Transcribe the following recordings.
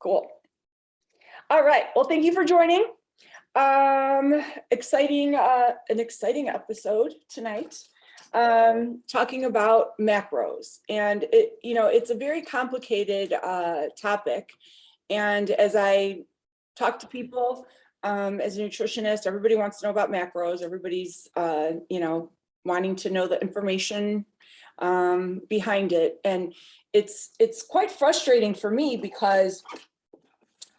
Cool. All right. Well, thank you for joining. Exciting, an exciting episode tonight. Talking about macros, and it's a very complicated topic. And as I talk to people, as a nutritionist, everybody wants to know about macros. Everybody's, wanting to know the information behind it, and it's quite frustrating for me because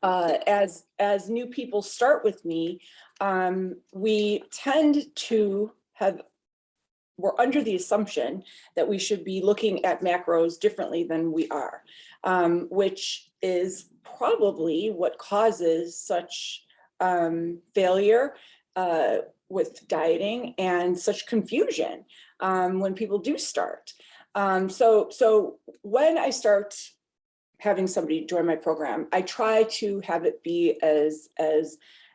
as new people start with me, we tend to we're under the assumption that we should be looking at macros differently than we are, which is probably what causes such failure with dieting and such confusion when people do start. So when I start having somebody join my program, I try to have it be as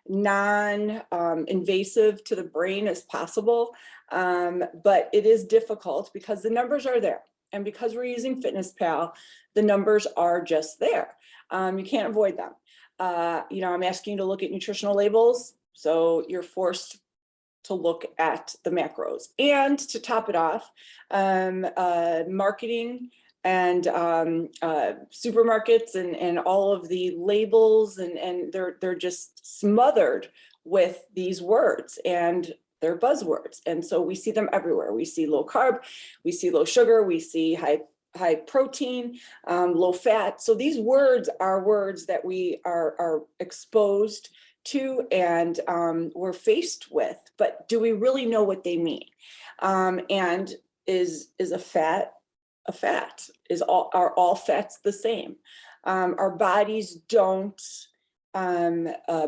non-invasive to the brain as possible. But it is difficult because the numbers are there. And because we're using FitnessPal, the numbers are just there. You can't avoid them. I'm asking you to look at nutritional labels. So you're forced to look at the macros. And to top it off, marketing and supermarkets and all of the labels and they're just smothered with these words and they're buzzwords. And so we see them everywhere. We see low carb, we see low sugar, we see high protein, low fat. So these words are words that we are exposed to and we're faced with, but do we really know what they mean? And is a fat a fat? Are all fats the same? Our bodies don't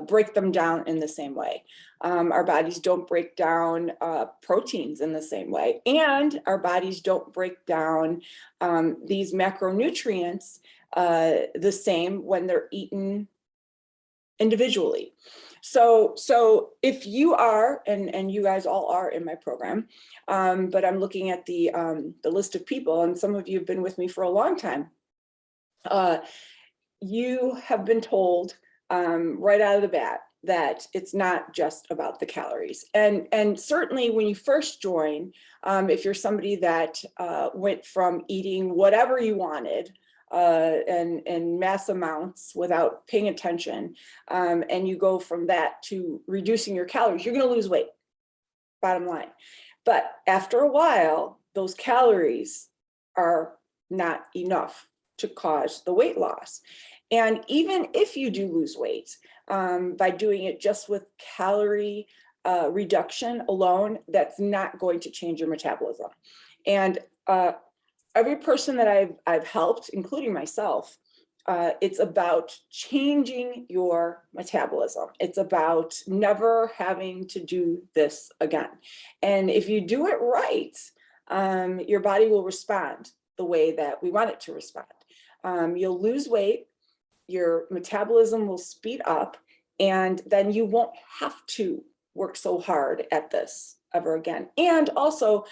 break them down in the same way. Our bodies don't break down proteins in the same way, and our bodies don't break down these macronutrients the same when they're eaten individually. So if you are, and you guys all are in my program, but I'm looking at the list of people, and some of you have been with me for a long time, you have been told right out of the bat that it's not just about the calories. And certainly when you first join, if you're somebody that went from eating whatever you wanted and mass amounts without paying attention, and you go from that to reducing your calories, you're going to lose weight, bottom line. But after a while, those calories are not enough to cause the weight loss. And even if you do lose weight by doing it just with calorie reduction alone, that's not going to change your metabolism. And every person that I've helped, including myself, it's about changing your metabolism. It's about never having to do this again. And if you do it right, your body will respond the way that we want it to respond. You'll lose weight, your metabolism will speed up, and then you won't have to work so hard at this ever again. And also,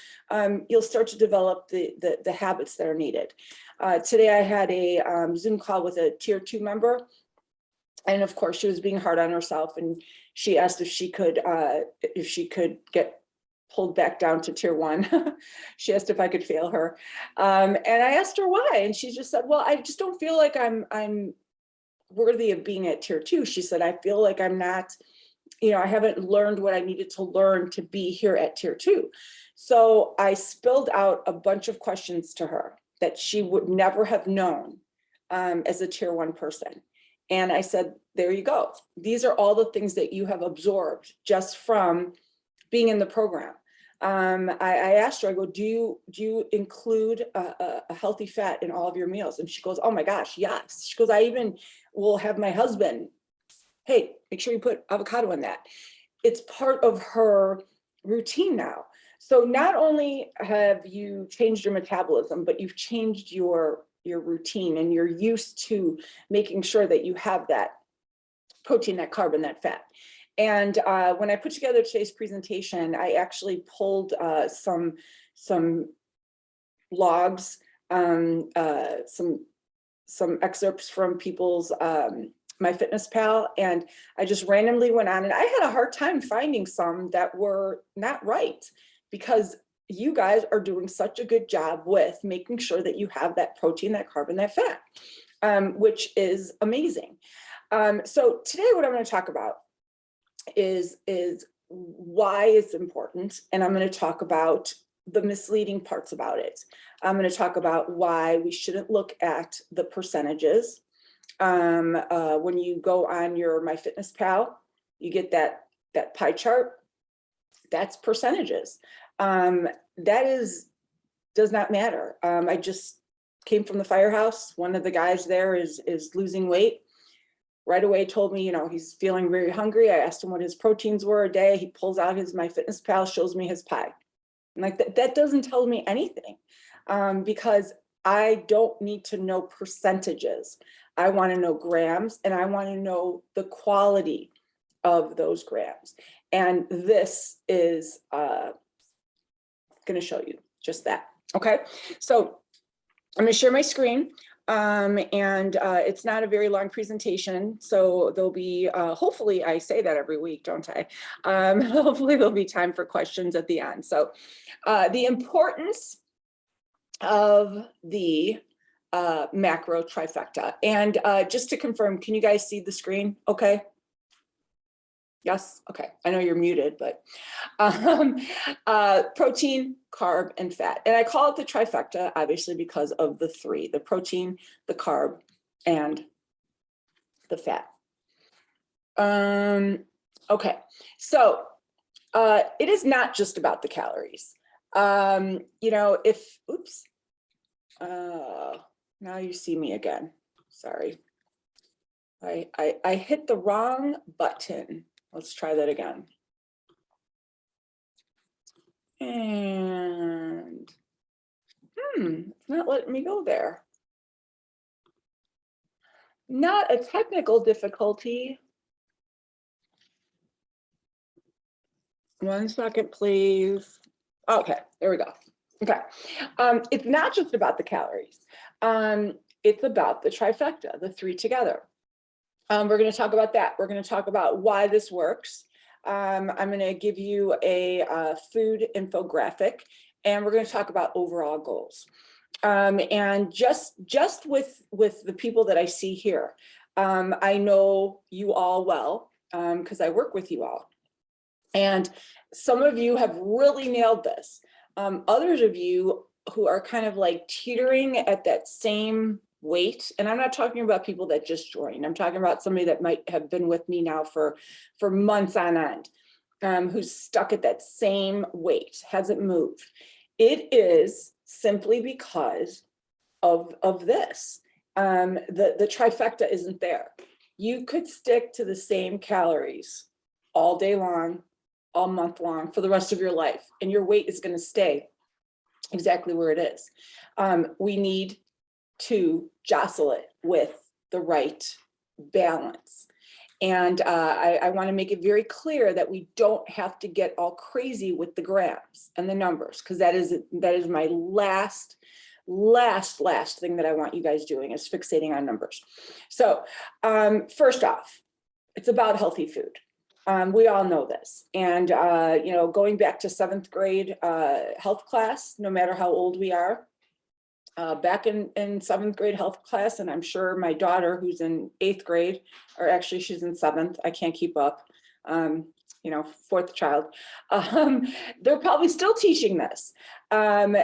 you'll start to develop the habits that are needed. Today I had a Zoom call with a tier 2 member. And of course she was being hard on herself, and she asked if she could get pulled back down to tier 1. She asked if I could fail her. And I asked her why, and she just said, well, I just don't feel like I'm worthy of being at tier 2. She said, I feel like I'm not, I haven't learned what I needed to learn to be here at tier 2. So I spilled out a bunch of questions to her that she would never have known as a tier 1 person. And I said, there you go. These are all the things that you have absorbed just from being in the program. I asked her, I go, do you include a healthy fat in all of your meals? And she goes, oh my gosh, yes. She goes, I even will have my husband, hey, make sure you put avocado in that. It's part of her routine now. So not only have you changed your metabolism, but you've changed your routine, and you're used to making sure that you have that protein, that carb, and that fat. And when I put together today's presentation, I actually pulled some logs, some some excerpts from people's MyFitnessPal, and I just randomly went on, and I had a hard time finding some that were not right, because you guys are doing such a good job with making sure that you have that protein, that carb, and that fat, which is amazing. So today what I'm going to talk about is why it's important, and I'm going to talk about the misleading parts about it. I'm going to talk about why we shouldn't look at the percentages. When you go on your MyFitnessPal, you get that pie chart. That's percentages. Does not matter. I just came from the firehouse. One of the guys there is losing weight. Right away told me, he's feeling very hungry. I asked him what his proteins were a day. He pulls out his MyFitnessPal, shows me his pie. I'm like, that doesn't tell me anything, because I don't need to know percentages. I want to know grams, and I want to know the quality of those grams. And this is going to show you just that. Okay, so I'm going to share my screen. And it's not a very long presentation, so there'll be, hopefully, I say that every week, don't I? Hopefully there'll be time for questions at the end. So the importance of the macro trifecta. And just to confirm, can you guys see the screen okay? Yes, okay. I know you're muted, but protein, carb, and fat. And I call it the trifecta, obviously, because of the three: the protein, the carb, and the fat. Okay, so it is not just about the calories. Oops, now you see me again. Sorry. I hit the wrong button. Let's try that again. And it's not letting me go there. Not a technical difficulty. 1 second, please. Okay, there we go. Okay, it's not just about the calories. It's about the trifecta, the three together. We're going to talk about that. We're going to talk about why this works. I'm going to give you a food infographic, and we're going to talk about overall goals. And just with the people that I see here, I know you all well, because I work with you all. And some of you have really nailed this. Others of you who are kind of like teetering at that same weight, and I'm not talking about people that just joined. I'm talking about somebody that might have been with me now for months on end, who's stuck at that same weight, hasn't moved. It is simply because of this. The trifecta isn't there. You could stick to the same calories all day long, all month long, for the rest of your life, and your weight is going to stay exactly where it is. We need to jostle it with the right balance. And I want to make it very clear that we don't have to get all crazy with the grams and the numbers, because that is my last thing that I want you guys doing, is fixating on numbers. So first off, it's about healthy food. We all know this. And going back to 7th grade health class, no matter how old we are, back in 7th grade health class, and I'm sure my daughter, who's in 8th grade, or actually she's in 7th, I can't keep up, 4th child, they're probably still teaching this. And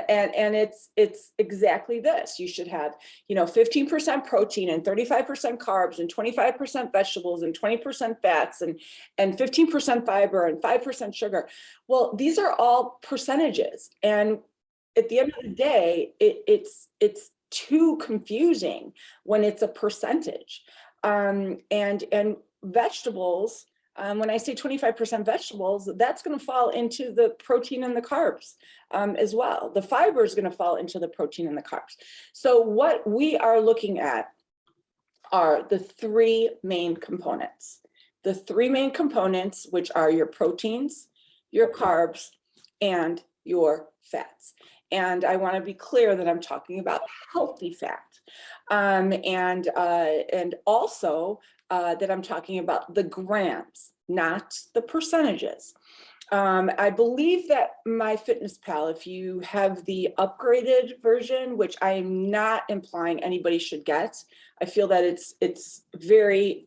it's exactly this. You should have, 15% protein and 35% carbs and 25% vegetables and 20% fats and 15% fiber and 5% sugar. Well, these are all percentages. And at the end of the day, it's too confusing when it's a percentage. And vegetables, when I say 25% vegetables, that's going to fall into the protein and the carbs as well. The fiber is going to fall into the protein and the carbs. So what we are looking at are the three main components. The three main components, which are your proteins, your carbs, and your fats. And I want to be clear that I'm talking about healthy fat. And also that I'm talking about the grams, not the percentages. I believe that MyFitnessPal, if you have the upgraded version, which I am not implying anybody should get, I feel that it's very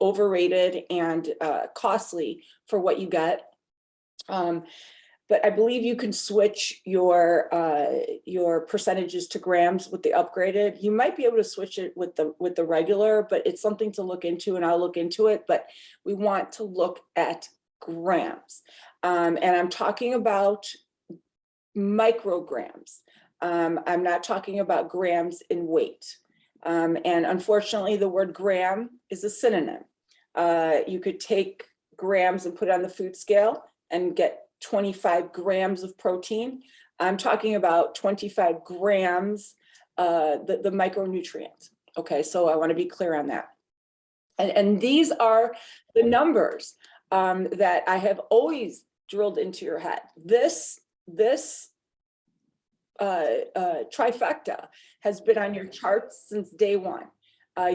overrated and costly for what you get. But I believe you can switch your percentages to grams with the upgraded. You might be able to switch it with the regular, but it's something to look into, and I'll look into it. But we want to look at grams, and I'm talking about micrograms. I'm not talking about grams in weight. And unfortunately, the word gram is a synonym. You could take grams and put it on the food scale and get 25 grams of protein. I'm talking about 25 grams, the micronutrient. Okay, so I want to be clear on that. And these are the numbers that I have always drilled into your head. This trifecta has been on your charts since day one.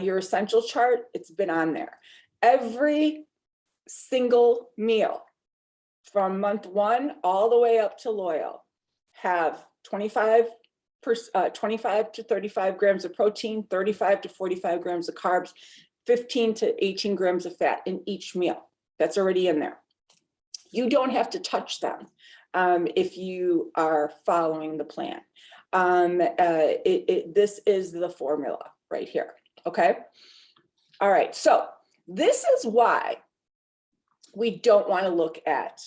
Your essential chart, it's been on there. Every single meal from month 1 all the way up to loyal have 25 to 35 grams of protein, 35 to 45 grams of carbs, 15 to 18 grams of fat in each meal. That's already in there. You don't have to touch them if you are following the plan. This is the formula right here, okay? All right, so this is why we don't want to look at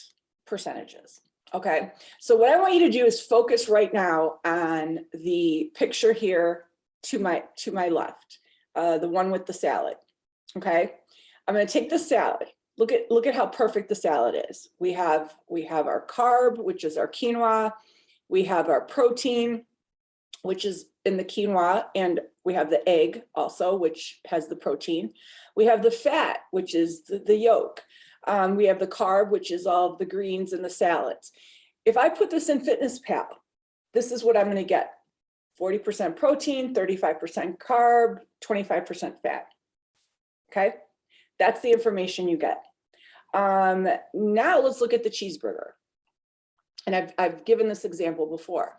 percentages, okay? So what I want you to do is focus right now on the picture here to my left, the one with the salad, okay? I'm going to take the salad. Look at how perfect the salad is. We have our carb, which is our quinoa. We have our protein, which is in the quinoa, and we have the egg also, which has the protein. We have the fat, which is the yolk. We have the carb, which is all the greens and the salads. If I put this in FitnessPal, this is what I'm going to get. 40% protein, 35% carb, 25% fat. Okay, that's the information you get. Now let's look at the cheeseburger. And I've given this example before.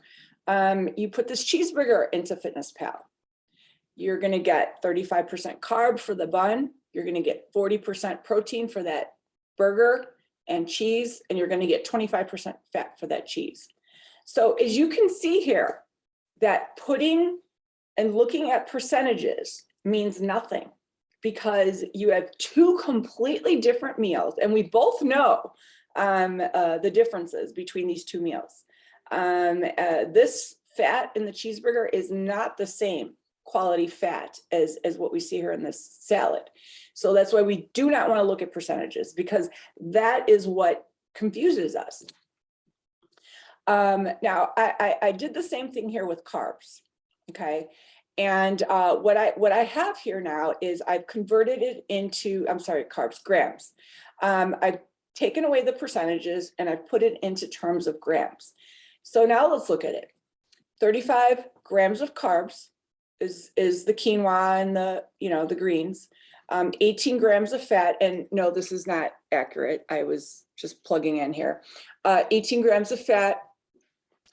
You put this cheeseburger into FitnessPal. You're going to get 35% carb for the bun. You're going to get 40% protein for that burger and cheese, and you're going to get 25% fat for that cheese. So as you can see here, that putting and looking at percentages means nothing, because you have two completely different meals, and we both know the differences between these two meals. This fat in the cheeseburger is not the same quality fat as what we see here in this salad. So that's why we do not want to look at percentages, because that is what confuses us. Now, I did the same thing here with carbs, okay? And what I have here now is I've converted it into, I'm sorry, carbs, grams. I've taken away the percentages and I've put it into terms of grams. So now let's look at it. 35 grams of carbs is the quinoa and the greens. 18 grams of fat, and no, this is not accurate. I was just plugging in here. 18 grams of fat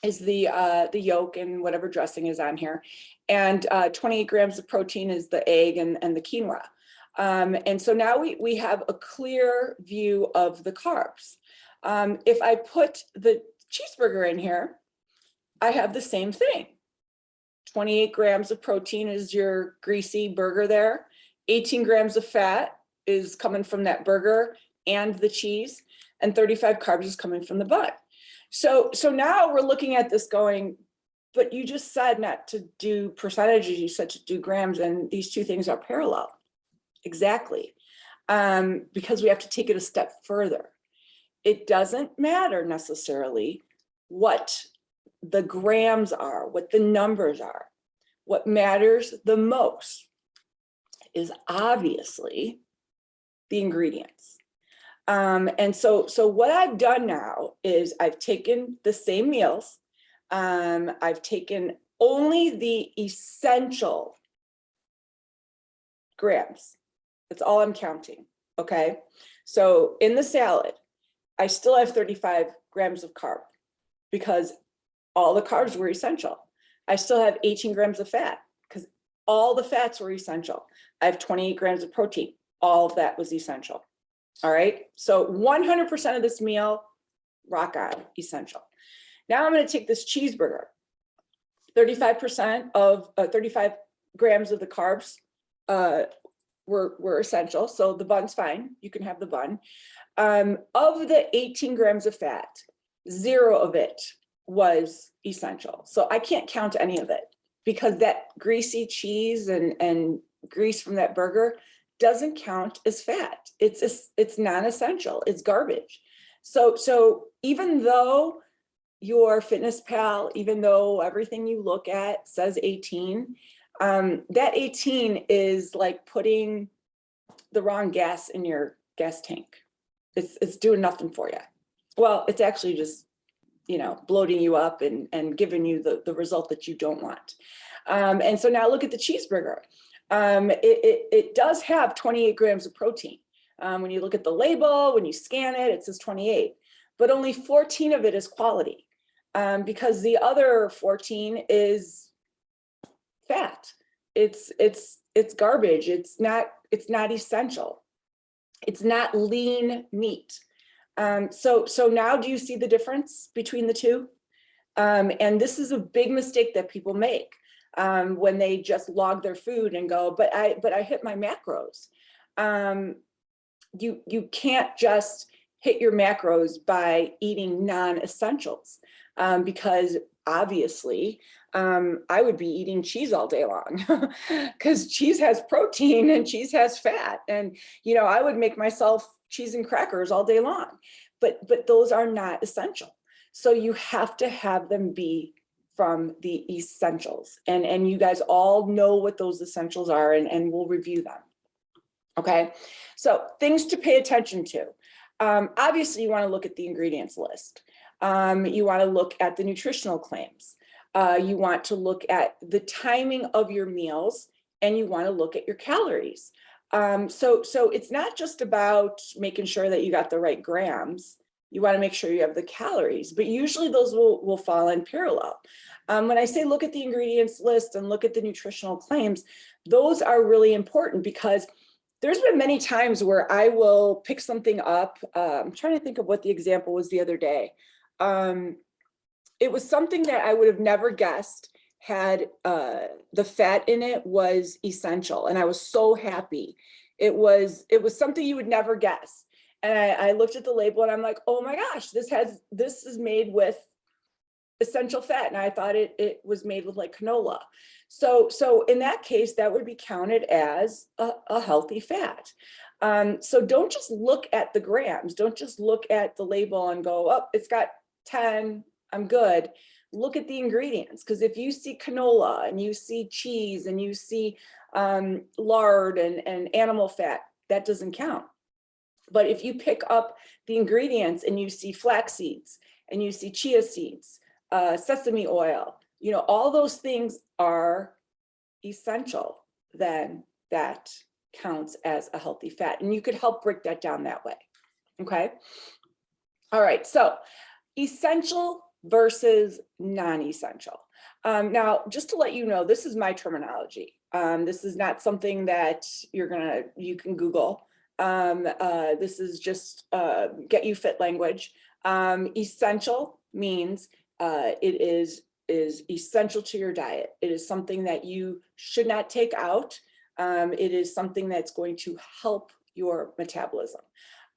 is the yolk and whatever dressing is on here. And 28 grams of protein is the egg and the quinoa. And so now we have a clear view of the carbs. If I put the cheeseburger in here, I have the same thing. 28 grams of protein is your greasy burger there. 18 grams of fat is coming from that burger and the cheese, and 35 carbs is coming from the bun. So now we're looking at this going, but you just said not to do percentages, you said to do grams, and these two things are parallel. Exactly. Because we have to take it a step further. It doesn't matter necessarily what the grams are, what the numbers are. What matters the most is obviously the ingredients. And so what I've done now is I've taken the same meals, I've taken only the essential grams. That's all I'm counting, okay? So in the salad, I still have 35 grams of carb because all the carbs were essential. I still have 18 grams of fat because all the fats were essential. I have 28 grams of protein. All of that was essential. All right. So 100% of this meal, rock on, essential. Now I'm going to take this cheeseburger. 35% of 35 grams of the carbs were essential. So the bun's fine. You can have the bun. Of the 18 grams of fat, 0 of it was essential. So I can't count any of it because that greasy cheese and grease from that burger doesn't count as fat. It's non-essential. It's garbage. So even though your Fitness Pal, even though everything you look at says 18, that 18 is like putting the wrong gas in your gas tank. It's doing nothing for you. Well, it's actually just, you know, bloating you up and giving you the result that you don't want. And so now look at the cheeseburger. It does have 28 grams of protein. When you look at the label, when you scan it, it says 28, but only 14 of it is quality because the other 14 is fat. It's garbage. It's not essential. It's not lean meat. So now do you see the difference between the two? And this is a big mistake that people make when they just log their food and go, but I hit my macros. You can't just hit your macros by eating non-essentials because obviously I would be eating cheese all day long because cheese has protein and cheese has fat. And, you know, I would make myself cheese and crackers all day long, but those are not essential. So you have to have them be from the essentials. And you guys all know what those essentials are, and we'll review them. Okay, so things to pay attention to. Obviously, you want to look at the ingredients list. You want to look at the nutritional claims. You want to look at the timing of your meals, and you want to look at your calories. So it's not just about making sure that you got the right grams. You want to make sure you have the calories, but usually those will fall in parallel. When I say look at the ingredients list and look at the nutritional claims, those are really important because there's been many times where I will pick something up. I'm trying to think of what the example was the other day. It was something that I would have never guessed had the fat in it was essential, and I was so happy. It was something you would never guess. And I looked at the label and I'm like, oh my gosh, this is made with essential fat. And I thought it was made with like canola. So in that case, that would be counted as a healthy fat. So don't just look at the grams. Don't just look at the label and go, oh, it's got 10, I'm good. Look at the ingredients, because if you see canola and you see cheese and you see lard and animal fat, that doesn't count. But if you pick up the ingredients and you see flax seeds and you see chia seeds, sesame oil, you know, all those things are essential, then that counts as a healthy fat. And you could help break that down that way. Okay. All right. So essential versus non-essential. Now, just to let you know, this is my terminology. This is not something that you can Google. This is just get you fit language. Essential means it is essential to your diet. It is something that you should not take out. It is something that's going to help your metabolism.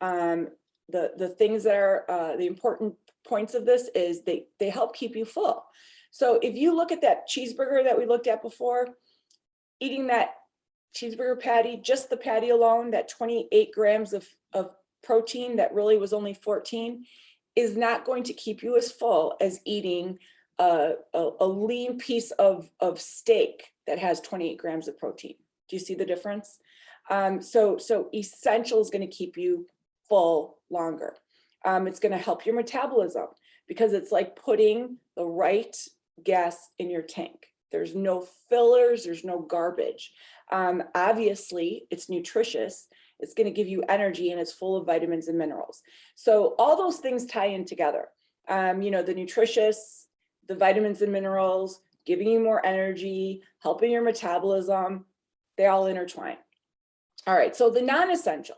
The things that are the important points of this is they help keep you full. So if you look at that cheeseburger that we looked at before, eating that cheeseburger patty, just the patty alone, that 28 grams of protein that really was only 14, is not going to keep you as full as eating a lean piece of steak that has 28 grams of protein. Do you see the difference? So essential is going to keep you full longer. It's going to help your metabolism. because it's like putting the right gas in your tank. There's no fillers, there's no garbage. Obviously, it's nutritious. It's going to give you energy, and it's full of vitamins and minerals. So all those things tie in together. You know, the nutritious, the vitamins and minerals, giving you more energy, helping your metabolism, they all intertwine. All right, so the non-essential,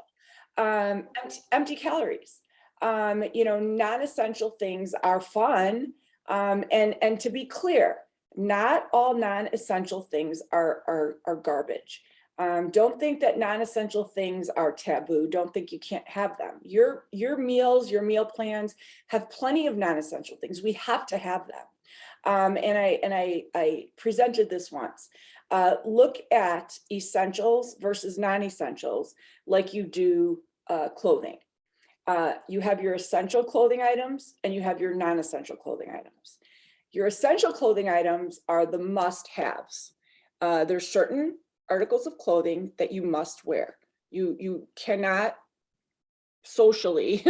empty calories. You know, non-essential things are fun. And to be clear, not all non-essential things are garbage. Don't think that non-essential things are taboo. Don't think you can't have them. Your meals, your meal plans have plenty of non-essential things. We have to have them. And I presented this once. Look at essentials versus non-essentials like you do clothing. You have your essential clothing items and you have your non-essential clothing items. Your essential clothing items are the must-haves. There's certain articles of clothing that you must wear. You cannot socially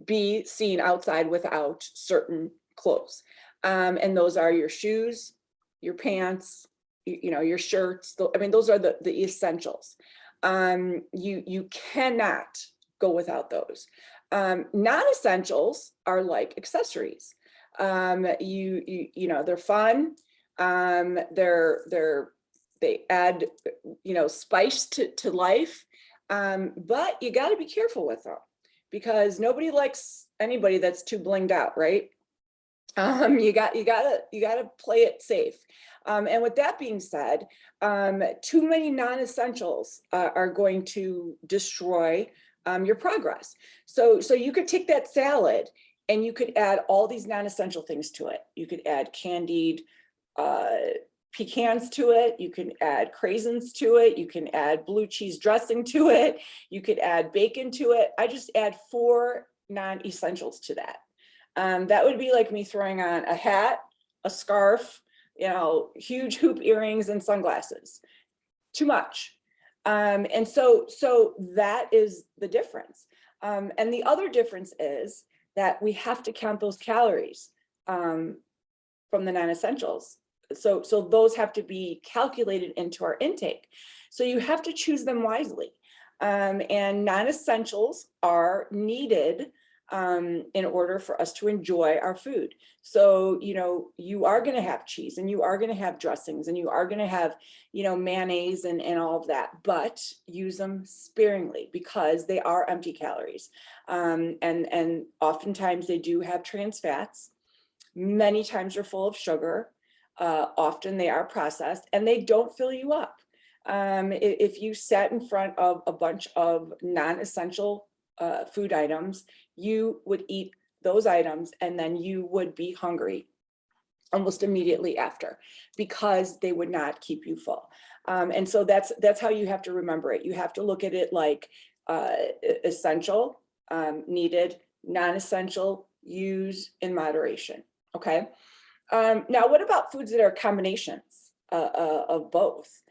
be seen outside without certain clothes. And those are your shoes, your pants, you know, your shirts. I mean, those are the essentials. You cannot go without those. Non-essentials are like accessories. You know, they're fun. They add, you know, spice to life. But you got to be careful with them because nobody likes anybody that's too blinged out, right? You gotta play it safe. And with that being said, too many non-essentials are going to destroy your progress. So you could take that salad and you could add all these non-essential things to it. You could add candied pecans to it. You can add craisins to it. You can add blue cheese dressing to it. You could add bacon to it. I just add 4 non-essentials to that. That would be like me throwing on a hat, a scarf, you know, huge hoop earrings and sunglasses. Too much. And so that is the difference. And the other difference is that we have to count those calories from the non-essentials. So those have to be calculated into our intake. So you have to choose them wisely. And non-essentials are needed in order for us to enjoy our food. So, you know, you are going to have cheese and you are going to have dressings and you are going to have, you know, mayonnaise and all of that, but use them sparingly because they are empty calories. And oftentimes they do have trans fats. Many times they're full of sugar. Often they are processed and they don't fill you up. If you sat in front of a bunch of non-essential food items, you would eat those items and then you would be hungry almost immediately after because they would not keep you full. And so that's how you have to remember it. You have to look at it like essential, needed, non-essential, use in moderation. Okay. Now, what about foods that are combinations of both?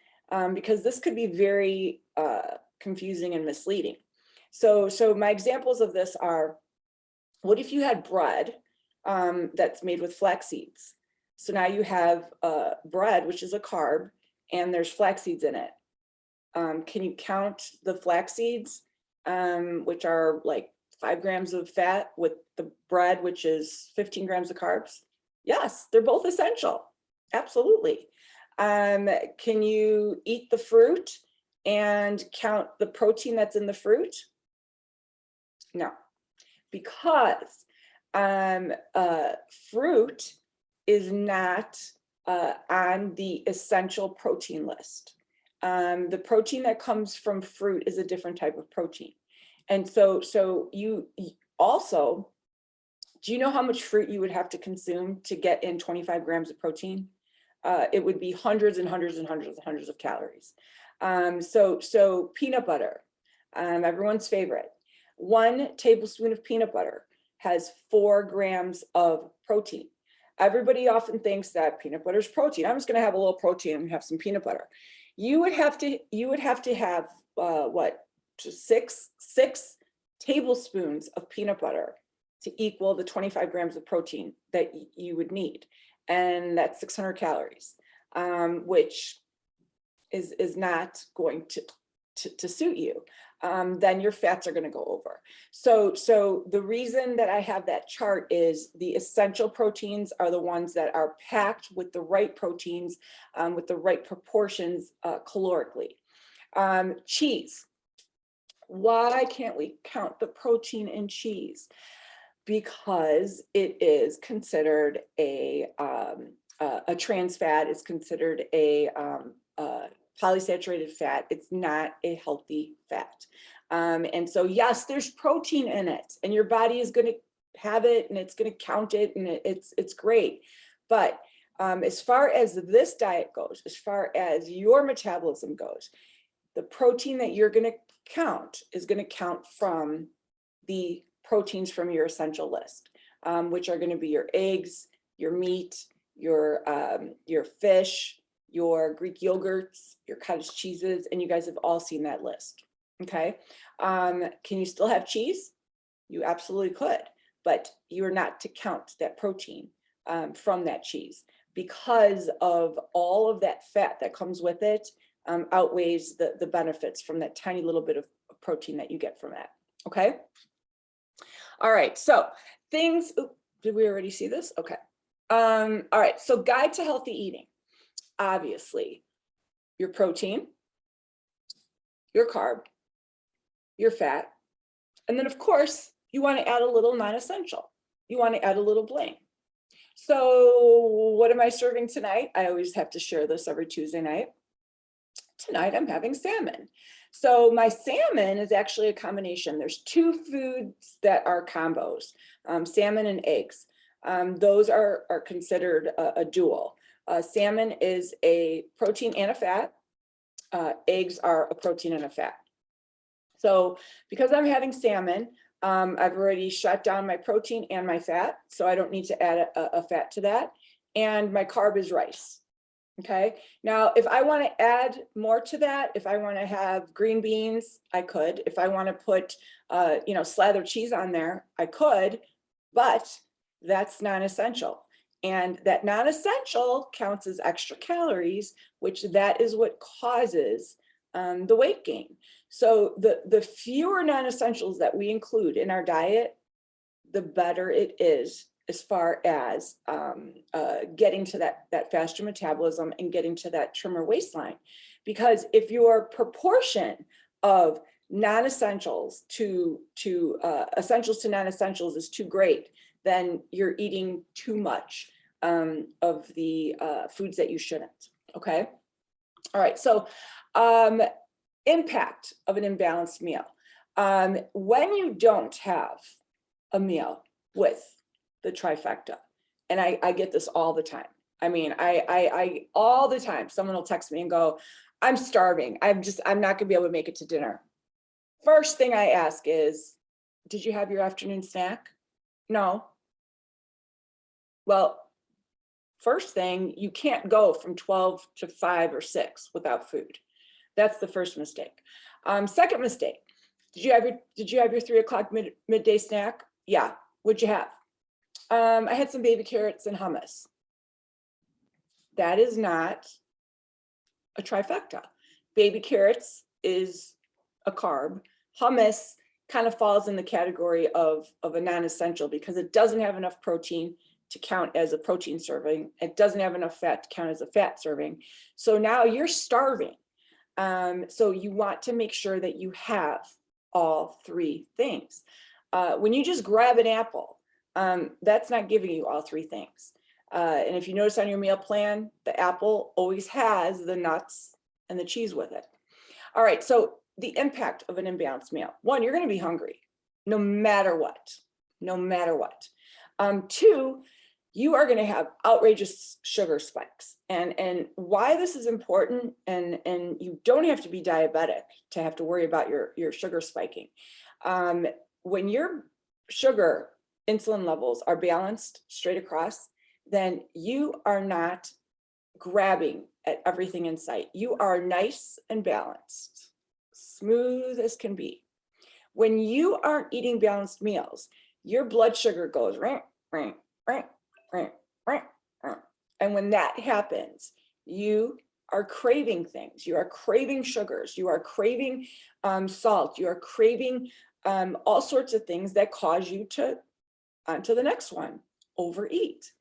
Because this could be very confusing and misleading. So my examples of this are, what if you had bread that's made with flax seeds? So now you have bread, which is a carb, and there's flax seeds in it. Can you count the flax seeds, which are like 5 grams of fat, with the bread, which is 15 grams of carbs? Yes, they're both essential. Absolutely. Can you eat the fruit and count the protein that's in the fruit? No, because fruit is not on the essential protein list. The protein that comes from fruit is a different type of protein. And so you also, do you know how much fruit you would have to consume to get in 25 grams of protein? It would be hundreds and hundreds and hundreds and hundreds of calories. So peanut butter, everyone's favorite. 1 tablespoon of peanut butter has 4 grams of protein. Everybody often thinks that peanut butter is protein. I'm just going to have a little protein and have some peanut butter. You would have to have what, 6 tablespoons of peanut butter to equal the 25 grams of protein that you would need. And that's 600 calories, which is not going to suit you. Then your fats are going to go over. So the reason that I have that chart is the essential proteins are the ones that are packed with the right proteins, with the right proportions calorically. Cheese. Why can't we count the protein in cheese? Because it is considered a trans fat, is considered a polysaturated fat. It's not a healthy fat. And so, yes, there's protein in it, and your body is going to have it, and it's going to count it, and it's great. But as far as this diet goes, as far as your metabolism goes, the protein that you're going to count is going to count from the proteins from your essential list, which are going to be your eggs, your meat, your fish, your Greek yogurts, your cottage cheeses, and you guys have all seen that list. Okay. Can you still have cheese? You absolutely could, but you are not to count that protein from that cheese, because of all of that fat that comes with it outweighs the benefits from that tiny little bit of protein that you get from that. Okay. All right. So things, did we already see this? Okay. All right. So guide to healthy eating. Obviously, your protein, your carb, your fat, and then of course, you want to add a little non-essential. You want to add a little bling. So what am I serving tonight? I always have to share this every Tuesday night. Tonight I'm having salmon. So my salmon is actually a combination. There's two foods that are combos, salmon and eggs. Those are considered a dual. Salmon is a protein and a fat. Eggs are a protein and a fat. So because I'm having salmon, I've already shut down my protein and my fat, so I don't need to add a fat to that. And my carb is rice. Okay. Now, if I want to add more to that, if I want to have green beans, I could. If I want to put, slather cheese on there, I could, but that's non-essential. And that non-essential counts as extra calories, which that is what causes the weight gain. So the fewer non-essentials that we include in our diet, the better it is as far as getting to that faster metabolism and getting to that trimmer waistline. Because if your proportion of non-essentials to essentials to non-essentials is too great, then you're eating too much of the foods that you shouldn't. Okay. All right. So impact of an imbalanced meal. When you don't have a meal with the trifecta, and I get this all the time. I mean, I all the time, someone will text me and go, I'm starving. I'm not gonna be able to make it to dinner. First thing I ask is, did you have your afternoon snack? No. Well, first thing, you can't go from 12 to 5 or 6 without food. That's the first mistake. Second mistake, did you have your 3 o'clock midday snack? Yeah. What'd you have? I had some baby carrots and hummus. That is not a trifecta. Baby carrots is a carb. Hummus kind of falls in the category of a non-essential because it doesn't have enough protein to count as a protein serving. It doesn't have enough fat to count as a fat serving. So now you're starving. So you want to make sure that you have all 3 things. When you just grab an apple, that's not giving you all 3 things. And if you notice on your meal plan, the apple always has the nuts and the cheese with it. All right, so the impact of an imbalanced meal. 1, you're going to be hungry no matter what, no matter what. 2, you are going to have outrageous sugar spikes. And why this is important, and you don't have to be diabetic to have to worry about your sugar spiking. When your sugar insulin levels are balanced straight across, then you are not grabbing at everything in sight. You are nice and balanced, smooth as can be. When you aren't eating balanced meals, your blood sugar goes ring, ring, ring, ring, ring, ring. And when that happens, you are craving things. You are craving sugars. You are craving salt. You are craving all sorts of things that cause you to, on to the next one, overeat.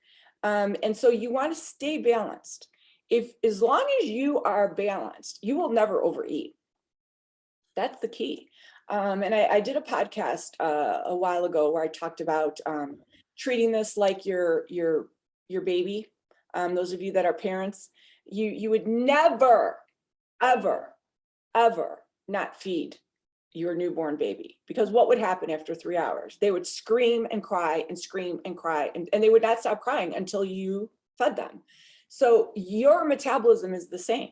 And so you want to stay balanced. If, as long as you are balanced, you will never overeat. That's the key. And I did a podcast a while ago where I talked about treating this like your baby. Those of you that are parents, you would never, ever, ever not feed your newborn baby, because what would happen after 3 hours? They would scream and cry and scream and cry, and they would not stop crying until you fed them. So your metabolism is the same.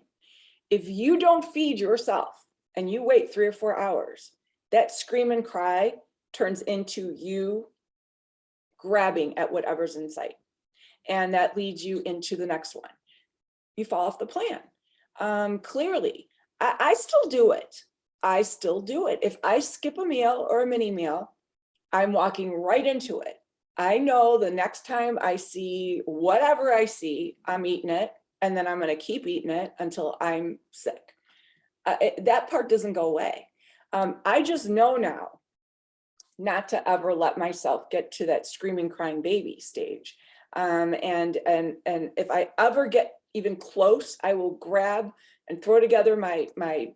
If you don't feed yourself and you wait 3 or 4 hours, that scream and cry turns into you grabbing at whatever's in sight. And that leads you into the next one. You fall off the plan. Clearly, I still do it. I still do it. If I skip a meal or a mini meal, I'm walking right into it. I know the next time I see whatever I see, I'm eating it, and then I'm going to keep eating it until I'm sick. That part doesn't go away. I just know now not to ever let myself get to that screaming, crying baby stage. And if I ever get even close, I will grab and throw together my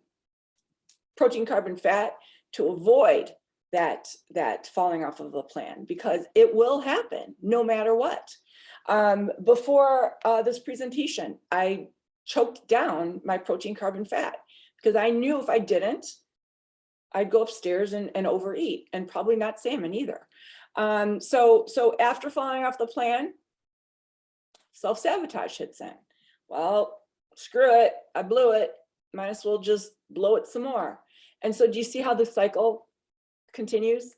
protein, carb, and fat to avoid that falling off of the plan, because it will happen no matter what. Before this presentation, I choked down my protein, carb, and fat, because I knew if I didn't, I'd go upstairs and overeat, and probably not salmon either. So after falling off the plan, self-sabotage hits in. Well, screw it, I blew it, might as well just blow it some more. And so do you see how the cycle continues?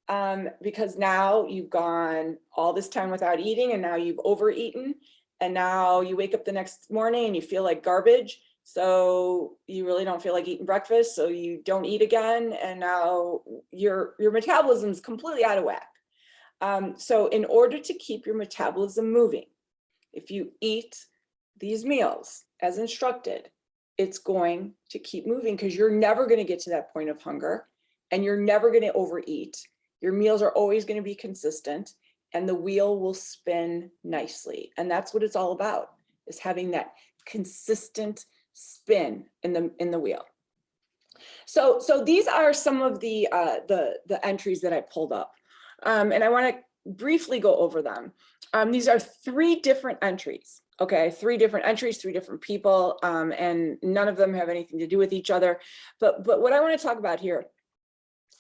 Because now you've gone all this time without eating, and now you've overeaten, and now you wake up the next morning and you feel like garbage. So you really don't feel like eating breakfast, so you don't eat again, and now your metabolism is completely out of whack. So in order to keep your metabolism moving, if you eat these meals as instructed, it's going to keep moving, because you're never going to get to that point of hunger, and you're never going to overeat. Your meals are always going to be consistent, and the wheel will spin nicely. And that's what it's all about, is having that consistent spin in the wheel. So these are some of the entries that I pulled up, and I want to briefly go over them. These are 3 different entries. Okay, 3 different entries, 3 different people, and none of them have anything to do with each other. But what I want to talk about here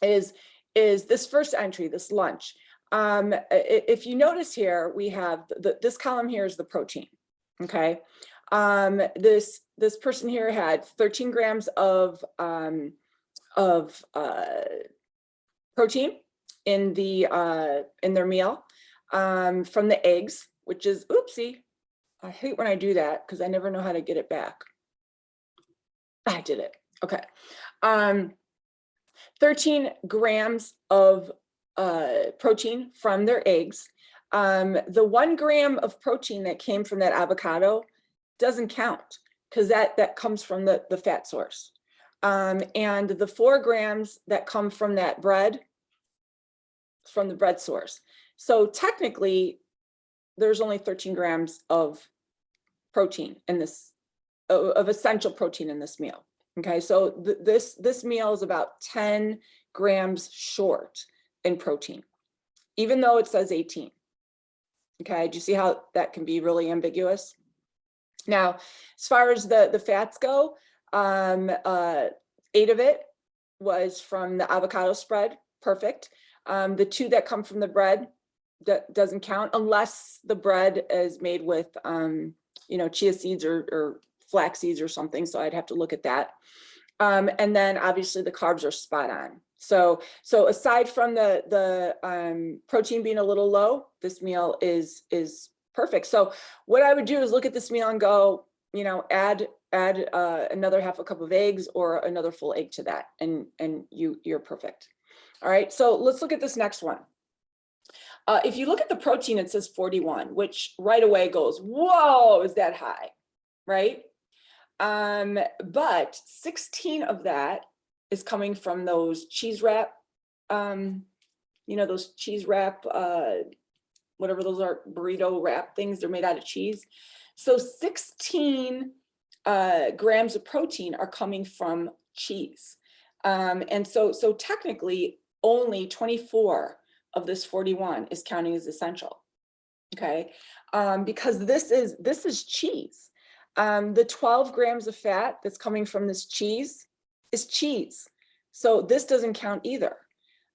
is this first entry, this lunch. If you notice here, we have this column here is the protein. Okay, this person here had 13 grams of protein in their meal from the eggs, which is, oopsie, I hate when I do that because I never know how to get it back. I did it. Okay. 13 grams of protein from their eggs. The 1 gram of protein that came from that avocado doesn't count, because that comes from the fat source. And the 4 grams that come from that bread, from the bread source. So technically, there's only 13 grams of protein in this, of essential protein in this meal. Okay, so this meal is about 10 grams short in protein, even though it says 18. Okay, do you see how that can be really ambiguous? Now, as far as the fats go, 8 of it was from the avocado spread, perfect. The 2 that come from the bread, that doesn't count unless the bread is made with chia seeds or flax seeds or something, so I'd have to look at that. And then obviously the carbs are spot on. So aside from the protein being a little low, this meal is perfect. So what I would do is look at this meal and go, add another half a cup of eggs or another full egg to that, and you're perfect. All right, so let's look at this next one. If you look at the protein, it says 41, which right away goes, whoa, is that high, right? But 16 of that is coming from those cheese wrap, those cheese wrap, whatever those are, burrito wrap things, they're made out of cheese. So 16 grams of protein are coming from cheese. And so technically only 24 of this 41 is counting as essential. Okay, because this is cheese. The 12 grams of fat that's coming from this cheese is cheese. So this doesn't count either.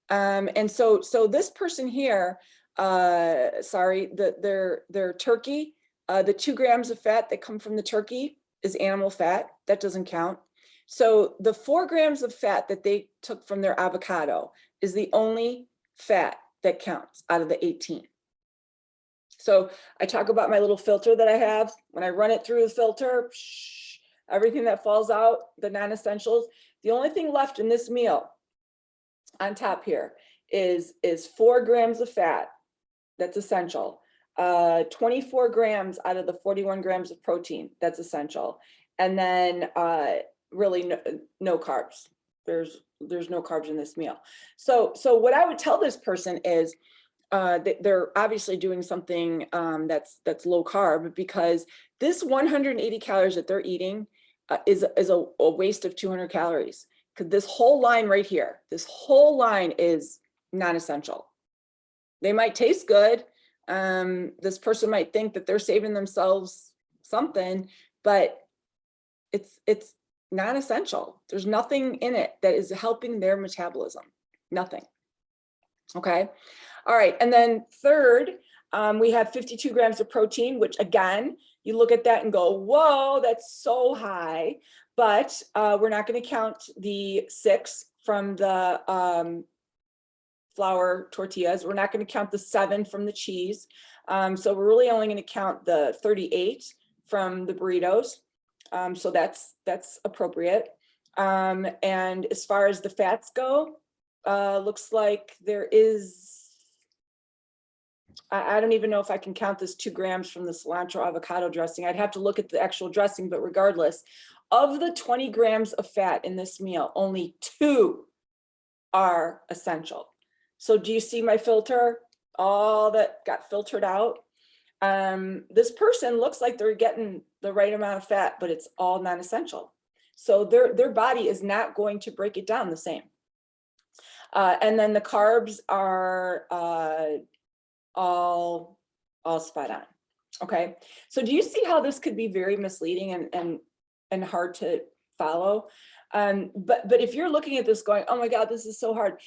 And so this person here, sorry, their turkey, the 2 grams of fat that come from the turkey is animal fat. That doesn't count. So the 4 grams of fat that they took from their avocado is the only fat that counts out of the 18. So I talk about my little filter that I have. When I run it through the filter, everything that falls out, the non-essentials, the only thing left in this meal on top here is 4 grams of fat. That's essential. 24 grams out of the 41 grams of protein. That's essential. And then really no carbs. There's no carbs in this meal. So what I would tell this person is they're obviously doing something that's low carb, because this 180 calories that they're eating is a waste of 200 calories. Because this whole line right here, this whole line is non-essential. They might taste good. This person might think that they're saving themselves something, but it's non-essential. There's nothing in it that is helping their metabolism. Nothing. Okay. All right. And then third, we have 52 grams of protein, which again, you look at that and go, whoa, that's so high. But we're not going to count the 6 from the flour tortillas. We're not going to count the 7 from the cheese. So we're really only going to count the 38 from the burritos. So that's appropriate. And as far as the fats go, looks like there is, I don't even know if I can count this 2 grams from the cilantro avocado dressing. I'd have to look at the actual dressing, but regardless, of the 20 grams of fat in this meal, only 2 are essential. So do you see my filter? All that got filtered out. This person looks like they're getting the right amount of fat, but it's all non-essential. So their body is not going to break it down the same. And then the carbs are all spot on. Okay, so do you see how this could be very misleading and hard to follow? But if you're looking at this going, oh my God, this is so hard,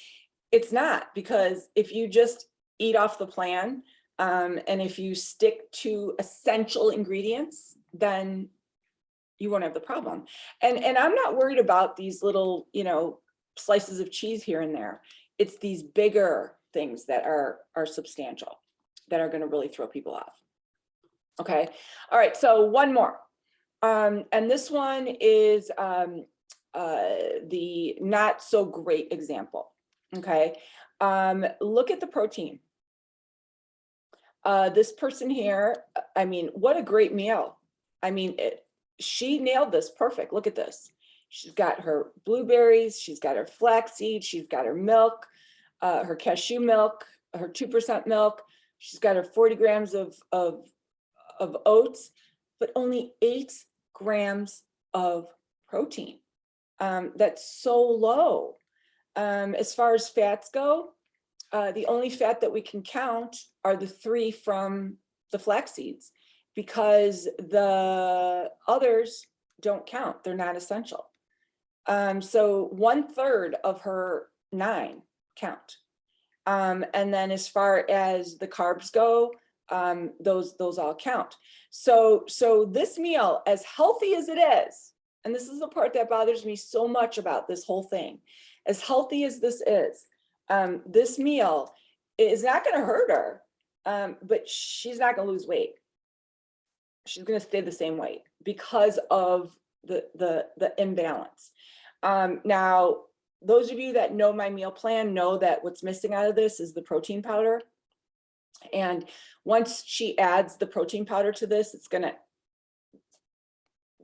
it's not, because if you just eat off the plan, and if you stick to essential ingredients, then you won't have the problem. And I'm not worried about these little, slices of cheese here and there. It's these bigger things that are substantial, that are going to really throw people off. Okay. All right. So one more. And this one is the not so great example. Okay. Look at the protein. This person here, I mean, what a great meal. I mean, she nailed this perfect. Look at this. She's got her blueberries, she's got her flaxseed, she's got her milk, her cashew milk, her 2% milk. She's got her 40 grams of oats, but only 8 grams of protein. That's so low. As far as fats go, the only fat that we can count are the 3 from the flax seeds, because the others don't count. They're not essential. So 1/3 of her 9 count. And then as far as the carbs go, those all count. So this meal, as healthy as it is, and this is the part that bothers me so much about this whole thing, as healthy as this is, this meal is not going to hurt her, but she's not going to lose weight. She's going to stay the same weight because of the imbalance. Now, those of you that know my meal plan know that what's missing out of this is the protein powder. And once she adds the protein powder to this, it's going to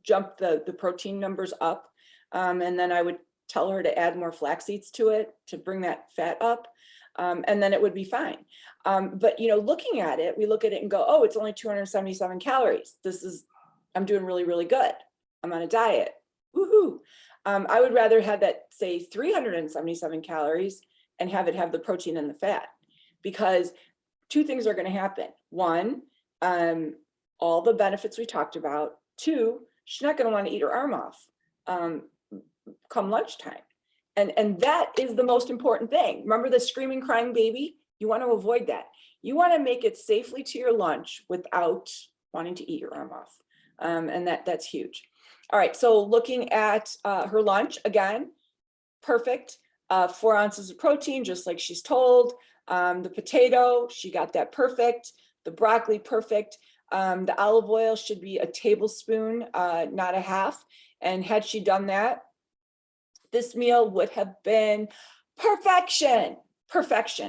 jump the protein numbers up. And then I would tell her to add more flax seeds to it to bring that fat up. And then it would be fine. But, you know, looking at it, we look at it and go, oh, it's only 277 calories. I'm doing really, really good. I'm on a diet. Woohoo. I would rather have that say 377 calories and have it have the protein and the fat, because two things are going to happen. One, all the benefits we talked about. Two, she's not going to want to eat her arm off come lunchtime. And that is the most important thing. Remember the screaming, crying baby? You want to avoid that. You want to make it safely to your lunch without wanting to eat your arm off. And that's huge. All right, so looking at her lunch, again, perfect. 4 ounces of protein, just like she's told. The potato, she got that perfect. The broccoli, perfect. The olive oil should be a tablespoon, not a half. And had she done that, this meal would have been perfection,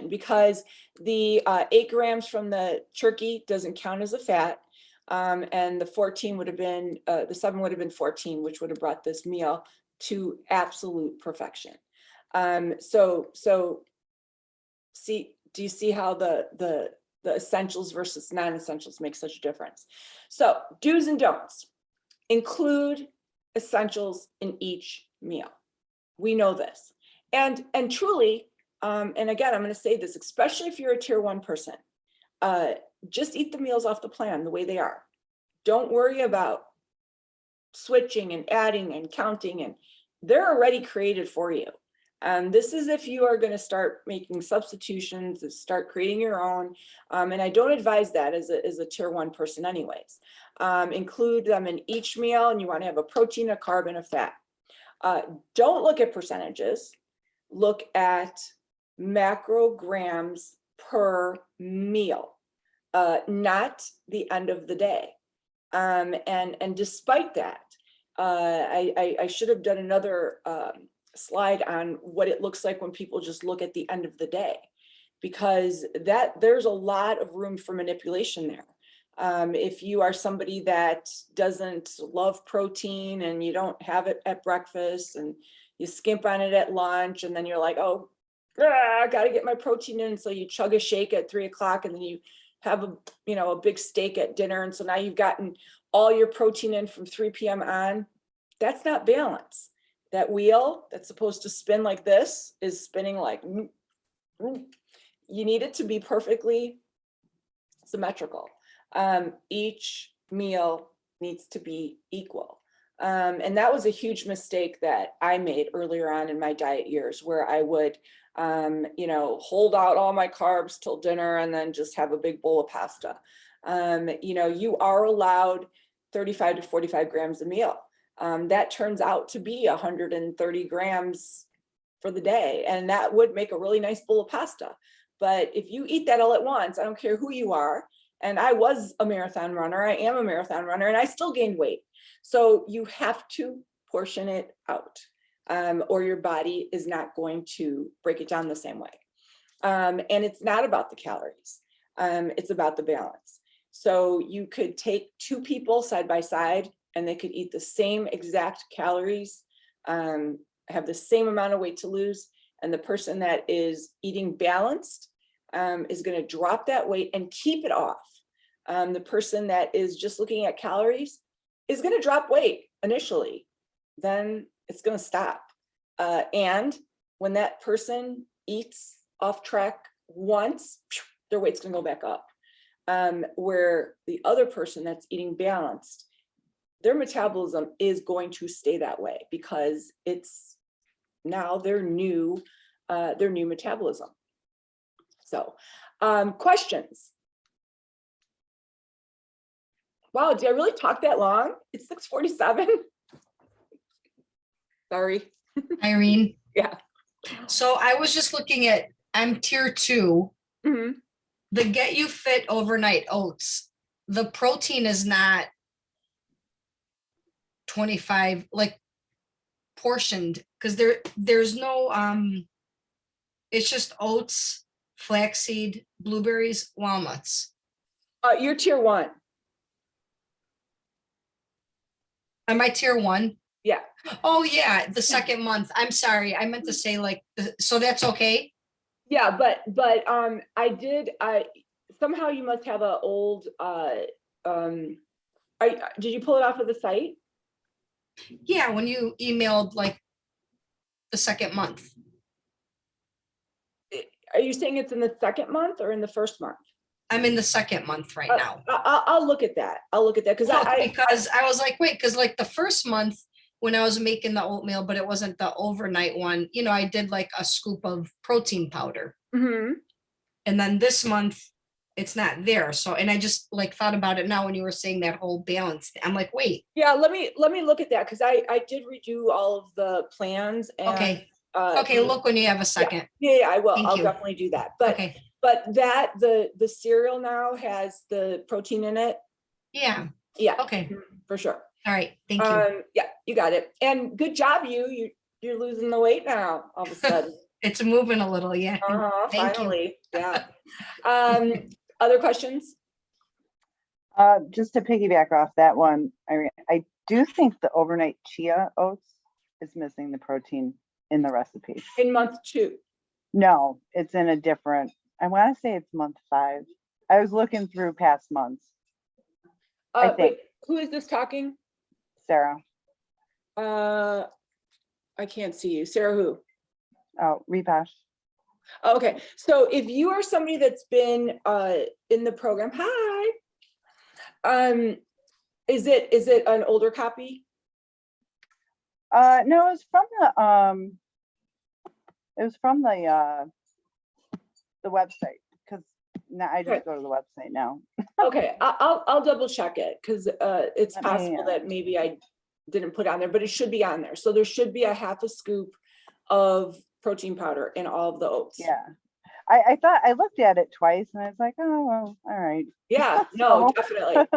because the 8 grams from the turkey doesn't count as a fat. And the 14 would have been, the 7 would have been 14, which would have brought this meal to absolute perfection. So do you see how the essentials versus non-essentials make such a difference? So do's and don'ts. Include essentials in each meal. We know this. And truly, and again, I'm going to say this, especially if you're a tier 1 person, just eat the meals off the plan the way they are. Don't worry about switching and adding and counting, and they're already created for you. This is if you are going to start making substitutions, start creating your own. And I don't advise that as a tier 1 person anyways. Include them in each meal, and you want to have a protein, a carb, and a fat. Don't look at percentages. Look at macrograms per meal, not the end of the day. And despite that, I should have done another slide on what it looks like when people just look at the end of the day, because there's a lot of room for manipulation there. If you are somebody that doesn't love protein and you don't have it at breakfast and you skimp on it at lunch, and then you're like, oh, I got to get my protein in. So you chug a shake at 3 o'clock, and then you have a big steak at dinner. And so now you've gotten all your protein in from 3 p.m. on. That's not balance. That wheel that's supposed to spin like this is spinning like, you need it to be perfectly symmetrical. Each meal needs to be equal. And that was a huge mistake that I made earlier on in my diet years, where I would, hold out all my carbs till dinner and then just have a big bowl of pasta. You are allowed 35 to 45 grams a meal. That turns out to be 130 grams for the day. And that would make a really nice bowl of pasta. But if you eat that all at once, I don't care who you are. And I was a marathon runner. I am a marathon runner, and I still gained weight. So you have to portion it out, or your body is not going to break it down the same way. And it's not about the calories. It's about the balance. So you could take 2 people side by side, and they could eat the same exact calories, have the same amount of weight to lose. And the person that is eating balanced is going to drop that weight and keep it off. The person that is just looking at calories is going to drop weight initially, then it's going to stop. And when that person eats off track once, their weight's going to go back up. Where the other person that's eating balanced, their metabolism is going to stay that way, because it's now their new metabolism. So, questions? Wow, did I really talk that long? It's 6:47. Sorry. Irene. Yeah. So I was just looking at, I'm tier 2, Mhm. the Get You Fit overnight oats. The protein is not 25, like portioned, because there's no, it's just oats, flaxseed, blueberries, walnuts. You're tier 1. Am I tier 1? Yeah. Oh, yeah, the second month. I'm sorry. I meant to say like, so that's okay? Yeah, but I somehow you must have a old did you pull it off of the site? Yeah, when you emailed like the second month. Are you saying it's in the second month or in the first month? I'm in the second month right now. I'll look at that. I'll look at that because Because I was like, wait, because like the first month when I was making the oatmeal, but it wasn't the overnight one, you know, I did like a scoop of protein powder. Mhm. And then this month it's not there. So, and I just like thought about it now when you were saying that whole balance. I'm like, wait, Yeah, let me look at that because I did redo all of the plans and okay. Okay, look when you have a second. yeah, I will. Thank I'll you. definitely do that. But Okay, that the cereal now has the protein in it. yeah, Yeah, okay, for sure. all right, thank you. Yeah, you got it. And good job, you're losing the weight now all of a sudden. It's moving a little, yeah. Thank you. Finally, yeah. Other questions? Just to piggyback off that one, I do think the overnight chia oats is missing the protein in the recipe. In month 2. No, it's in a different, I want to say it's month 5. I was looking through past months. I think. Wait, who is this talking? Sarah. I can't see you. Sarah who? Oh, Repash. Okay, so if you are somebody that's been in the program, hi. Is it an older copy? No, it was from the website, because now I just Okay. go to the website now. Okay, I'll double check it because it's Let me, possible that maybe I didn't put on there, but it should be on there. So there should be a half a scoop of protein powder in all of the oats. Yeah. I thought I looked at it twice and I was like, oh well, all right. Yeah, no, So- definitely.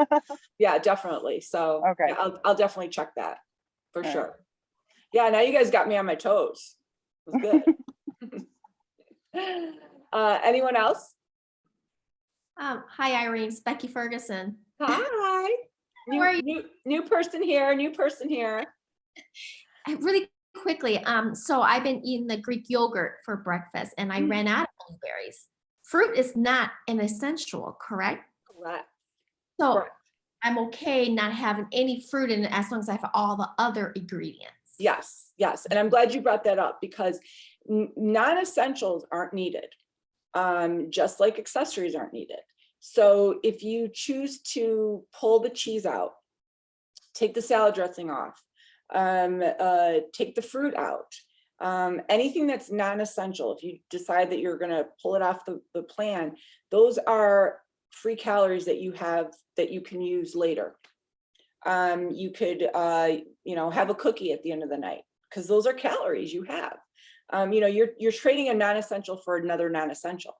Yeah, definitely. So Okay. yeah, I'll definitely check that for All right. sure. Yeah, now you guys got me on my toes. It was good. Anyone else? Hi, Irene. It's Becky Ferguson. Hi. How are New person here, new person here. Really quickly, so I've been eating the Greek yogurt for breakfast and I Mm. ran out of blueberries. Fruit is not an essential, correct? Correct. So Correct. I'm okay not having any fruit in it as long as I have all the other ingredients. Yes, yes. And I'm glad you brought that up because non-essentials aren't needed, just like accessories aren't needed. So if you choose to pull the cheese out, take the salad dressing off, take the fruit out, anything that's non-essential, if you decide that you're going to pull it off the plan, those are free calories that you have that you can use later. You could, have a cookie at the end of the night because those are calories you have. You're trading a non-essential for another non-essential.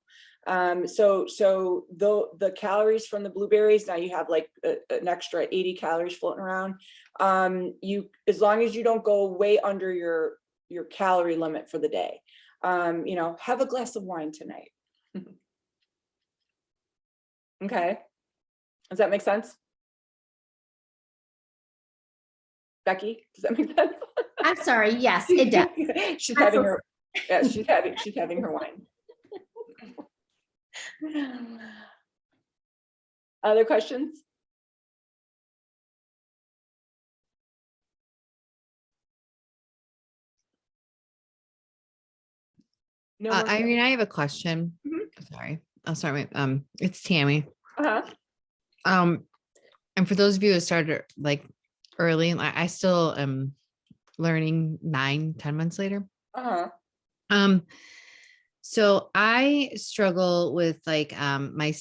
So the calories from the blueberries, now you have like an extra 80 calories floating around. As long as you don't go way under your calorie limit for the day, have a glass of wine tonight. Okay. Does that make sense? Becky, does that make sense? I'm sorry. Yes, it does. She's having her, yes, she's having her wine. Other questions? No more Irene, I have a question. Mhm. Sorry, I'll start with, it's Tammy. Uh-huh. And for those of you who started like early, and I still am learning 9-10 months later. Uh-huh. So I struggle with like, my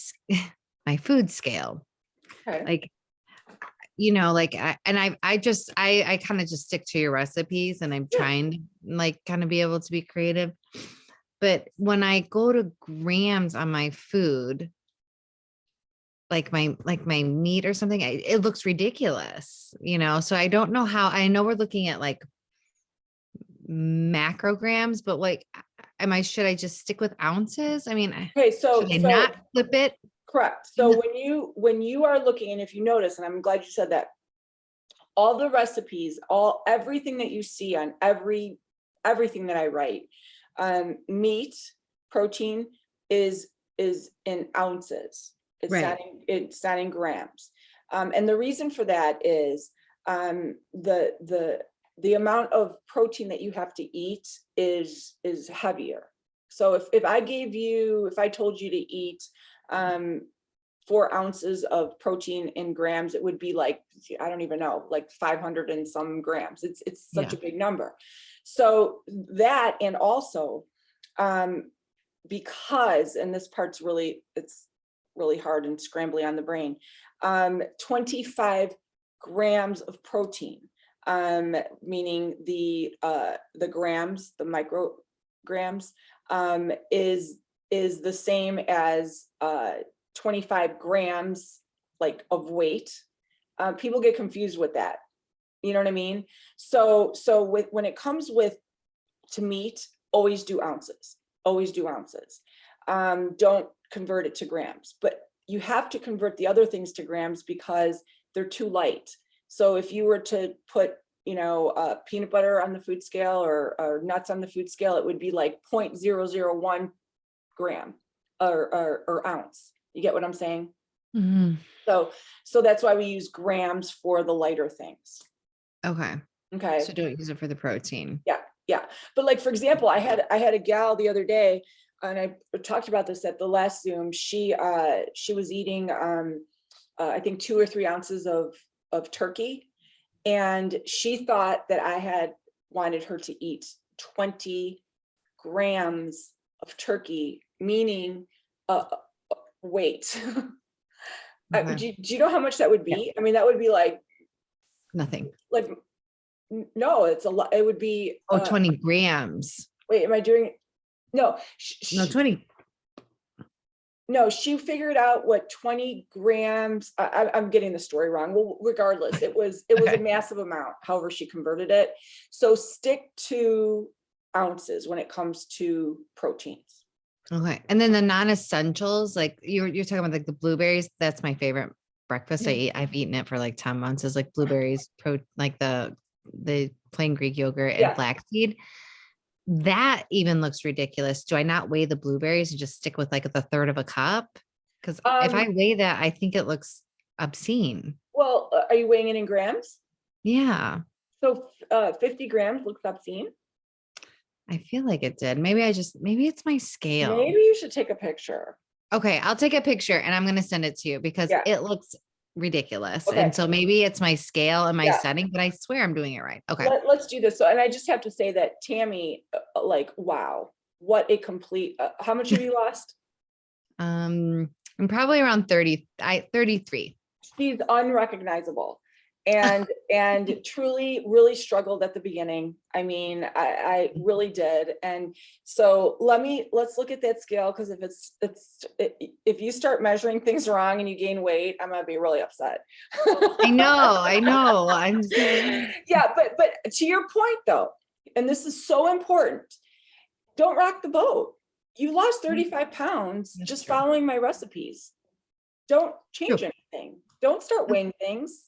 food scale, Okay. like, I kind of just stick to your recipes and I'm Yeah. trying to like kind of be able to be creative. But when I go to grams on my food, like my meat or something, it looks ridiculous, so I don't know how. I know we're looking at like macrograms, but like should I just stick with ounces? I mean, Okay, so, should I not flip it? correct. So when you are looking, and if you notice, and I'm glad you said that, all the recipes, everything that you see on everything that I write, meat, protein is in ounces. Right. It's not in grams. And the reason for that is the amount of protein that you have to eat is heavier. So if I told you to eat 4 ounces of protein in grams, it would be like, I don't even know, like 500 and some grams. It's such Yeah. a big number. So that, and also because, and this part's it's really hard and scrambly on the brain, 25 grams of protein, meaning the grams, the micrograms, is the same as 25 grams like of weight. People get confused with that. You know what I mean? So when it comes to meat, always do ounces. Always do ounces. Don't convert it to grams, but you have to convert the other things to grams because they're too light. So if you were to put, peanut butter on the food scale or nuts on the food scale, it would be like 0.001 gram or ounce. You get what I'm saying? Mhm. So that's why we use grams for the lighter things. Okay. Okay. So don't use it for the protein. Yeah. But like, for example, I had a gal the other day, and I talked about this at the last Zoom. She was eating, I think 2 or 3 ounces of turkey. And she thought that I had wanted her to eat 20 grams of turkey, meaning weight. Okay. Do you know how much that would be? I mean, that would be like Nothing. no, it's a lot. It would be, 20 grams. wait, am I doing? No, No, 20. no, she figured out what 20 grams, I'm getting the story wrong. Well, regardless, it was Okay. a massive amount, however she converted it. So stick to ounces when it comes to proteins. Okay. And then the non-essentials, like you're talking about like the blueberries, that's my favorite breakfast. I've eaten it for like 10 months, is like blueberries, like the plain Greek yogurt and Yeah. flaxseed. That even looks ridiculous. Do I not weigh the blueberries and just stick with like the third of a cup? Because if I weigh that, I think it looks obscene. Well, are you weighing it in grams? Yeah, So 50 grams looks obscene. I feel like it did. Maybe it's my scale. Maybe you should take a picture. Okay, I'll take a picture and I'm going to send it to you because Yeah. it looks ridiculous. Okay. And so maybe it's my scale and my Yeah. setting, but I swear I'm doing it right. Okay. Let's do this. So, and I just have to say that Tammy, like, wow, what a complete, how much have you lost? I'm probably around 33. She's unrecognizable and truly really struggled at the beginning. I mean, I really did. And so let's look at that scale, because if you start measuring things wrong and you gain weight, I'm gonna be really upset. I know. I'm just Yeah, but to your point though, and this is so important, don't rock the boat. You lost 35 pounds That's just true. following my recipes. Don't change anything. Don't start weighing things.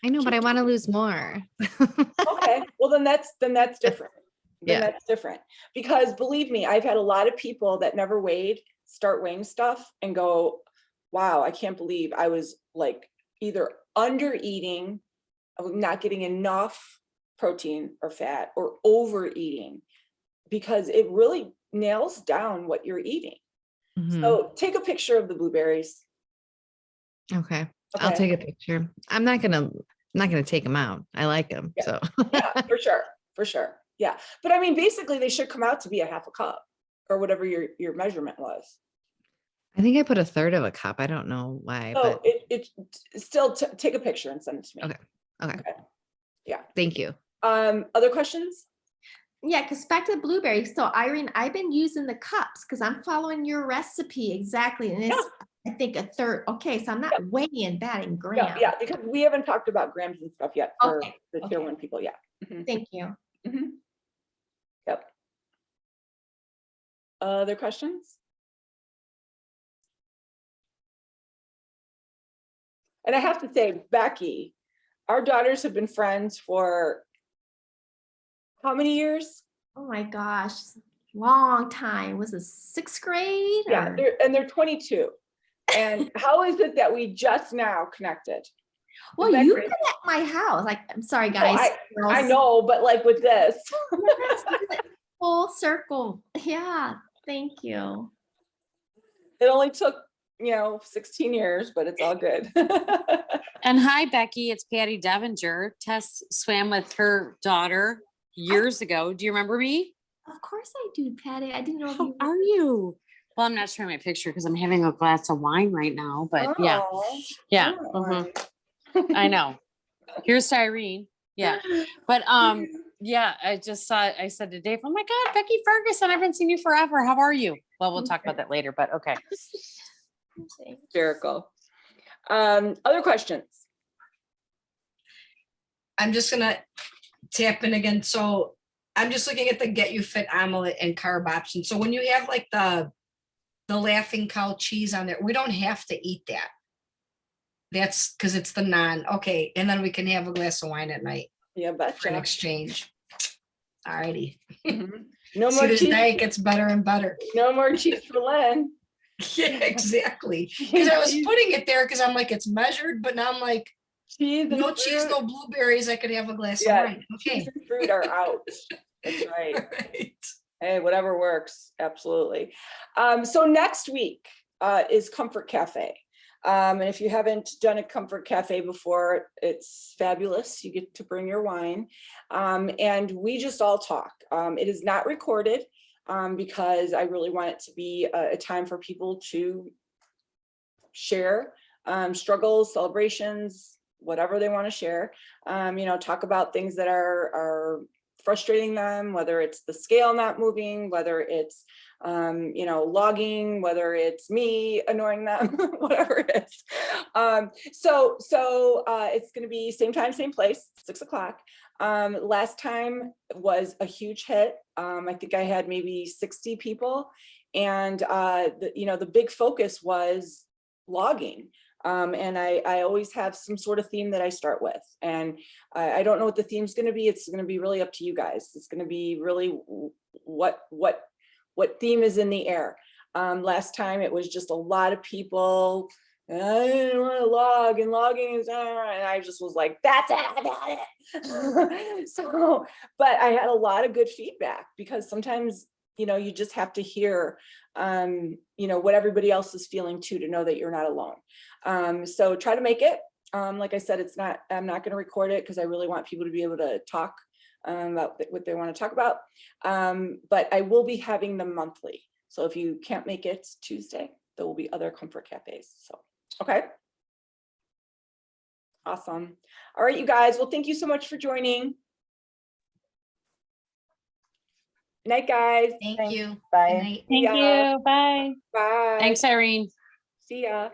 I know, but I want to lose more. Okay, well then that's different. Then Yeah. that's different. Because believe me, I've had a lot of people that never weighed start weighing stuff and go, wow, I can't believe I was like either under eating, not getting enough protein or fat, or overeating, because it really nails down what you're eating. Mhm. So take a picture of the blueberries. Okay. I'll Okay. take a picture. I'm not gonna take them out. I like them. Yeah. So Yeah, for sure. Yeah. But I mean, basically they should come out to be a half a cup or whatever your measurement was. I think I put a third of a cup. I don't know why, So but it still take a picture and send it to me. Okay. Okay. Yeah. Thank you. Other questions? Yeah, because back to the blueberries. So Irene, I've been using the cups because I'm following your recipe exactly. And it's, I think, a third. Okay, so I'm not weighing that in grams. Yeah, because we haven't talked about grams and stuff yet for Okay, the tier okay. 1 people. Yeah. Mhm, Thank you. mhm. Yep. Other questions? And I have to say, Becky, our daughters have been friends for how many years? Oh my gosh, long time. Was it sixth grade? Yeah, or- they're 22. And how is it that we just now connected? Well, Isn't that you've great? been at my house. Like, I'm sorry, Oh, guys. I girls. know, but like with this, Yes, full circle. Yeah, thank you. it only took, 16 years, but it's all good. And hi, Becky, it's Patty Devinger. Tess swam with her daughter years ago. Do you remember me? Of course I do, Patty. I didn't know How you. are you? Well, I'm not showing my picture because I'm having a glass of wine right now, but yeah, Oh, yeah. oh, mhm. I know. Here's to Irene. Yeah. But yeah, I said to Dave, oh my God, Becky Ferguson, I haven't seen you forever. How are you? Well, we'll talk about that later, but okay. Hysterical. Other questions? I'm just gonna tap in again. So I'm just looking at the Get You Fit omelet and carb option. So when you have like the Laughing Cow cheese on there, we don't have to eat that. That's because it's the non, okay, and then we can have a glass of wine at night Yeah, for an betcha. exchange. Alrighty. Mhm. No See, more this cheese. diet gets better and better. No more cheese for Len. Yeah, exactly. Because I was putting it there because I'm like, it's measured, but now I'm like, Cheese and no cheese, fruit. no blueberries. I could have a glass Yeah, of wine. Cheese Okay. and fruit are out. That's right. Right. Hey, whatever works. Absolutely. So next week is Comfort Cafe. And if you haven't done a Comfort Cafe before, it's fabulous. You get to bring your wine. And we just all talk. It is not recorded because I really want it to be a time for people to share struggles, celebrations, whatever they want to share. Talk about things that are frustrating them, whether it's the scale not moving, whether it's logging, whether it's me annoying them, whatever it is. So it's going to be same time, same place, 6 o'clock. Last time was a huge hit. I think I had maybe 60 people, and the big focus was logging. And I always have some sort of theme that I start with. And I don't know what the theme's going to be. It's going to be really up to you guys. It's going to be really what theme is in the air. Last time it was just a lot of people. I didn't want to log, and logging is, and I just was like, that's it, I got it. So, but I had a lot of good feedback because sometimes, you just have to hear, what everybody else is feeling too, to know that you're not alone. So try to make it. Like I said, I'm not going to record it because I really want people to be able to talk about what they want to talk about. But I will be having them monthly. So if you can't make it Tuesday, there will be other Comfort Cafes. So, okay. Awesome. All right, you guys. Well, thank you so much for joining. Night, guys. Thank Thanks. you. Bye. Good night. Thank Yeah. you. Bye. Bye. Thanks, Irene. See ya.